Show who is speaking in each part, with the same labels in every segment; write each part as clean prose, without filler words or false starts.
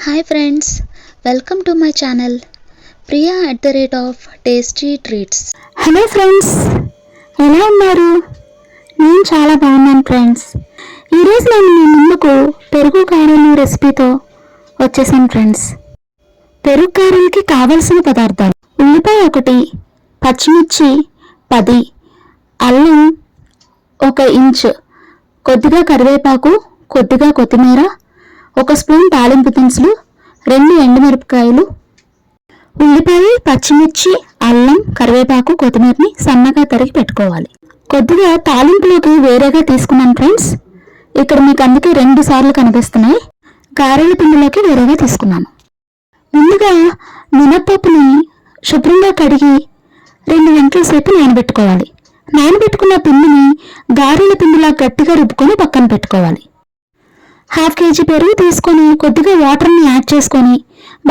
Speaker 1: Hi friends, welcome to my channel Priya @tasty treats.
Speaker 2: Hello friends, ఎలా ఉన్నారు? నేను చాలా బాగున్నాను ఫ్రెండ్స్. ఈరోజు నేను మీ ముందుకు పెరుగు గారెలు రెసిపీతో వచ్చేసాను ఫ్రెండ్స్. పెరుగు గారెలకి కావలసిన పదార్థాలు: ఉల్లిపాయ 1, పచ్చిమిర్చి 10, అల్లం 1 ఇంచ్, కొద్దిగా కరివేపాకు, కొద్దిగా కొత్తిమీర, 1 స్పూన్ తాలింపు దినుసులు, 2 ఎండుమిరపకాయలు. ఉల్లిపాయ, పచ్చిమిర్చి, అల్లం, కరివేపాకు, కొత్తిమీరని సన్నగా తరిగి పెట్టుకోవాలి. కొద్దిగా తాలింపులోకి వేరేగా తీసుకున్నాను ఫ్రెండ్స్. ఇక్కడ మీకు అందుకే 2 సార్లు కనిపిస్తున్నాయి. గారెల పిండిలోకి వేరేగా తీసుకున్నాను. ముందుగా మినప్పప్పుని శుభ్రంగా కడిగి 2 గంటల సేపు నానబెట్టుకోవాలి. నానబెట్టుకున్న పిండిని గారెల పిండిలా గట్టిగా రుబ్బుకొని పక్కన పెట్టుకోవాలి. 1/2 kg పెరుగు తీసుకొని కొద్దిగా వాటర్ని యాడ్ చేసుకొని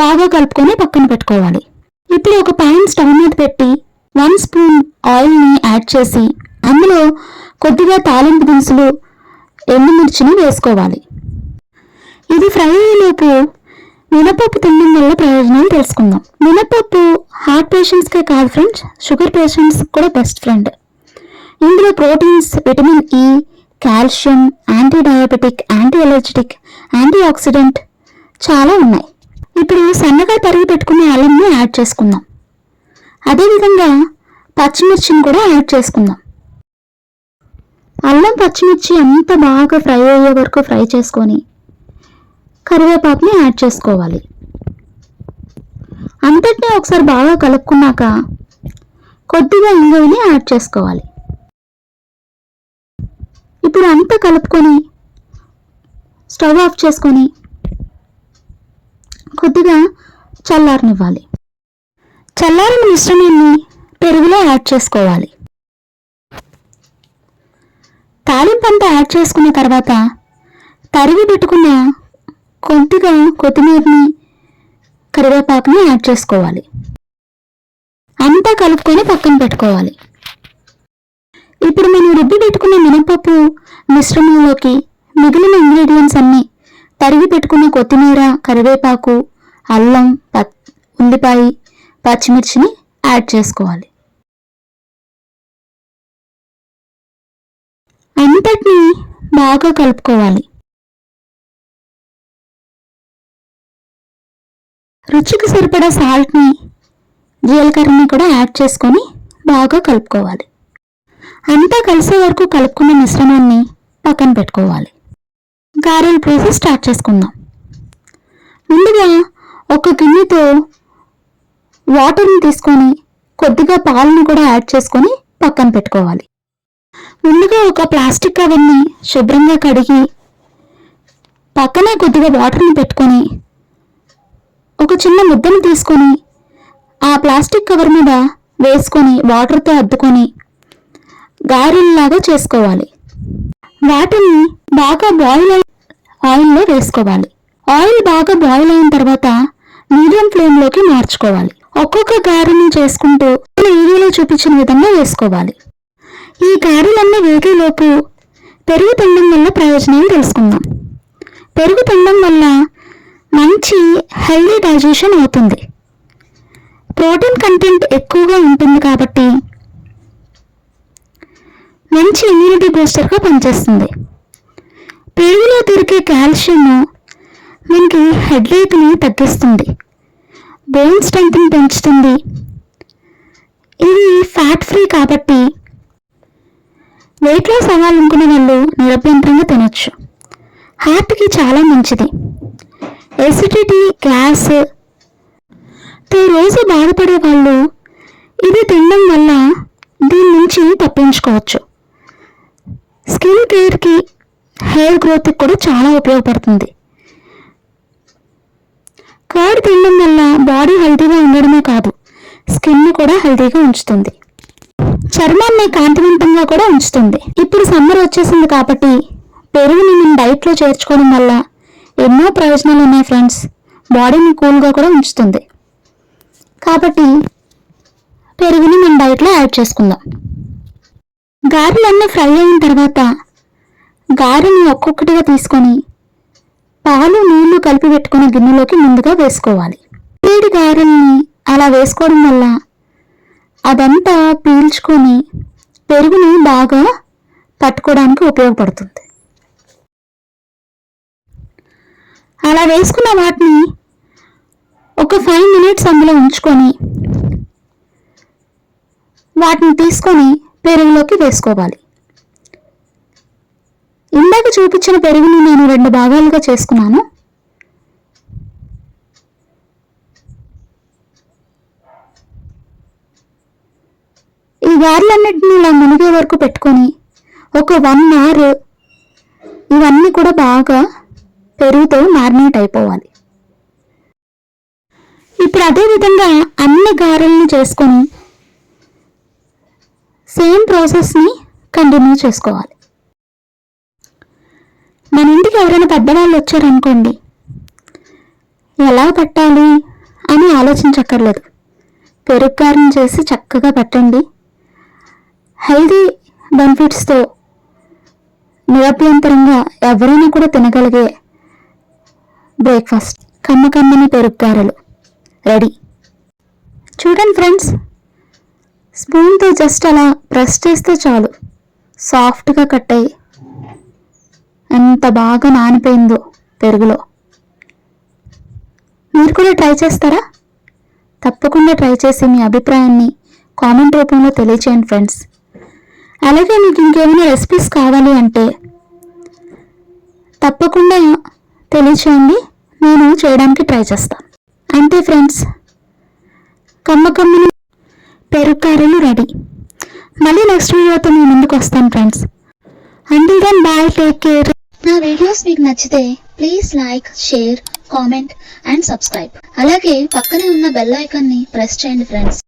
Speaker 2: బాగా కలుపుకొని పక్కన పెట్టుకోవాలి. ఇప్పుడు ఒక పాన్ స్టవ్ మీద పెట్టి 1 స్పూన్ ఆయిల్ని యాడ్ చేసి అందులో కొద్దిగా తాలింపు దినుసులు, ఎండుమిర్చిని వేసుకోవాలి. ఇది ఫ్రై అయ్యేలోపు మినపప్పు తినడం వల్ల ప్రయోజనాలు తెలుసుకుందాం. మినపప్పు హార్ట్ పేషెంట్స్కే కాదు ఫ్రెండ్స్, షుగర్ పేషెంట్స్ కూడా బెస్ట్ ఫ్రెండ్. ఇందులో proteins, vitamin E, calcium, anti diabetic, anti allergic, anti oxidant చాలా ఉన్నాయి. ఇప్పుడు సన్నగా తరిగి పెట్టుకున్న అల్లంని యాడ్ చేసుకుందాం. అదేవిధంగా పచ్చిమిర్చిని కూడా యాడ్ చేసుకుందాం. అల్లం, పచ్చిమిర్చి అంతా బాగా ఫ్రై అయ్యే వరకు ఫ్రై చేసుకొని కరివేపాకుని యాడ్ చేసుకోవాలి. అంతటినీ ఒకసారి బాగా కలుపుకున్నాక కొద్దిగా ఇంగువని యాడ్ చేసుకోవాలి. ఇప్పుడు అంతా కలుపుకొని స్టవ్ ఆఫ్ చేసుకొని కొద్దిగా చల్లారనివ్వాలి. చల్లారిన మిశ్రమాన్ని పెరుగులో యాడ్ చేసుకోవాలి. తాలింపు అంతా యాడ్ చేసుకున్న తర్వాత తరిగి పెట్టుకున్న కొద్దిగా కొత్తిమీరని, కరివేపాకుని యాడ్ చేసుకోవాలి. అంతా కలుపుకొని పక్కన పెట్టుకోవాలి. ఇప్పుడు మనం రుబ్బి పెట్టుకున్న మినపప్పు మిశ్రమంలోకి మిగిలిన ఇంగ్రీడియంట్స్ అన్నీ తరిగి పెట్టుకున్న కొత్తిమీర, కరివేపాకు, అల్లం, ఉల్లిపాయ, పచ్చిమిర్చిని యాడ్ చేసుకోవాలి. అంతటినీ బాగా కలుపుకోవాలి. రుచికి సరిపడా సాల్ట్ని, జీలకర్రని కూడా యాడ్ చేసుకొని బాగా కలుపుకోవాలి. అంతా కలిసే వరకు కలుపుకున్న మిశ్రమాన్ని పక్కన పెట్టుకోవాలి. గారెల ప్రాసెస్ స్టార్ట్ చేసుకుందాం. ముందుగా ఒక గిన్నెతో వాటర్ని తీసుకొని కొద్దిగా పాలను కూడా యాడ్ చేసుకొని పక్కన పెట్టుకోవాలి. ముందుగా ఒక ప్లాస్టిక్ కవర్ని శుభ్రంగా కడిగి పక్కనే కొద్దిగా వాటర్ని పెట్టుకొని ఒక చిన్న ముద్దను తీసుకొని ఆ ప్లాస్టిక్ కవర్ మీద వేసుకొని వాటర్తో అద్దుకొని గారెల్లాగా చేసుకోవాలి. వాటిని బాగా ఆయిల్లో వేసుకోవాలి. ఆయిల్ బాగా బాయిల్ అయిన తర్వాత మీడియం ఫ్లేమ్లోకి మార్చుకోవాలి. ఒక్కొక్క గారెని చేసుకుంటూ ఈ వీడియోలో చూపించిన విధంగా వేసుకోవాలి. ఈ గారెలన్నీ వేగేలోపు పెరుగు తినడం వల్ల ప్రయోజనాలు తెలుసుకుందాం. పెరుగు తినడం వల్ల మంచి హెల్దీ డైజెషన్ అవుతుంది. ప్రోటీన్ కంటెంట్ ఎక్కువగా ఉంటుంది కాబట్టి మంచి ఇమ్యూనిటీ బూస్టర్గా పనిచేస్తుంది. పెరుగులో దొరికే కాల్షియం మనకి హెడేక్ని తగ్గిస్తుంది, బోన్ స్ట్రెంగ్త్ని పెంచుతుంది. ఇది ఫ్యాట్ ఫ్రీ కాబట్టి వెయిట్ లాస్ అవ్వాలనుకునే వాళ్ళు నిరభ్యంతరంగా తినొచ్చు. హార్ట్కి చాలా మంచిది. ఎసిడిటీ, గ్యాస్తో రోజు బాధపడే వాళ్ళు ఇది తినడం వల్ల దీని నుంచి తప్పించుకోవచ్చు. స్కిన్ కేర్కి, హెయిర్ గ్రోత్కి కూడా చాలా ఉపయోగపడుతుంది. కర్డ్ తినడం వల్ల బాడీ హెల్తీగా ఉండడమే కాదు, స్కిన్ కూడా హెల్తీగా ఉంచుతుంది. చర్మాన్ని కాంతివంతంగా కూడా ఉంచుతుంది. ఇప్పుడు సమ్మర్ వచ్చేసింది కాబట్టి పెరుగుని మన డైట్లో చేర్చుకోవడం వల్ల ఎన్నో ప్రయోజనాలు ఉన్నాయి ఫ్రెండ్స్. బాడీని కూల్గా కూడా ఉంచుతుంది. కాబట్టి పెరుగుని మన డైట్లో యాడ్ చేసుకుందాం. గారెలన్నీ ఫ్రై అయిన తర్వాత గారెని ఒక్కొక్కటిగా తీసుకొని పాలు నీళ్లు కలిపి పెట్టుకున్న గిన్నెలోకి ముందుగా వేసుకోవాలి. వేడి గారెల్ని అలా వేసుకోవడం వల్ల అదంతా పీల్చుకొని పెరుగుని బాగా పట్టుకోవడానికి ఉపయోగపడుతుంది. అలా వేసుకున్న వాటిని ఒక 5 minutes అందులో ఉంచుకొని వాటిని తీసుకొని పెరుగులోకి వేసుకోవాలి. ఇందాక చూపించిన పెరుగుని నేను 2 భాగాలుగా చేసుకున్నాను. ఈ గారెలన్నిటిని ఇలా మునిగే వరకు పెట్టుకొని ఒక 1 hour ఇవన్నీ కూడా బాగా పెరుగుతో మ్యారినేట్ అయిపోవాలి. ఇప్పుడు అదే విధంగా అన్ని గారెలను చేసుకొని సేమ్ ప్రాసెస్ని కంటిన్యూ చేసుకోవాలి. మన ఇంటికి ఎవరైనా పెద్దవాళ్ళు వచ్చారనుకోండి, ఎలా పెట్టాలి అని ఆలోచించక్కర్లేదు. పెరుగు గారెని చేసి చక్కగా పెట్టండి. హెల్దీ బెనిఫిట్స్తో నిరభ్యంతరంగా ఎవరైనా కూడా తినగలిగే బ్రేక్ఫాస్ట్ కమ్మకమ్మని పెరుగు గారెలు రెడీ. చూడండి ఫ్రెండ్స్, స్పూన్తో జస్ట్ అలా ప్రెస్ చేస్తే చాలు సాఫ్ట్గా కట్ అయ్యి ఎంత బాగా నానిపోయిందో పెరుగులో. మీరు కూడా ట్రై చేస్తారా? తప్పకుండా ట్రై చేసి మీ అభిప్రాయాన్ని కామెంట్ రూపంలో తెలియచేయండి ఫ్రెండ్స్. అలాగే మీకు ఇంకేమైనా రెసిపీస్ కావాలి అంటే తప్పకుండా తెలియచేయండి, నేను చేయడానికి ట్రై చేస్తాను. అంతే ఫ్రెండ్స్, కమ్మకమ్మని పెరుగు గారెలు రెడీ. మళ్ళీ నెక్స్ట్ వీడియోతో మీ ముందుకు వస్తాను friends. Until then bye, take care.
Speaker 1: నా వీడియోస్ మీకు నచ్చితే please like, share, comment and subscribe. అలాగే పక్కనే ఉన్న బెల్ ఐకాన్ని ప్రెస్ చేయండి ఫ్రెండ్స్.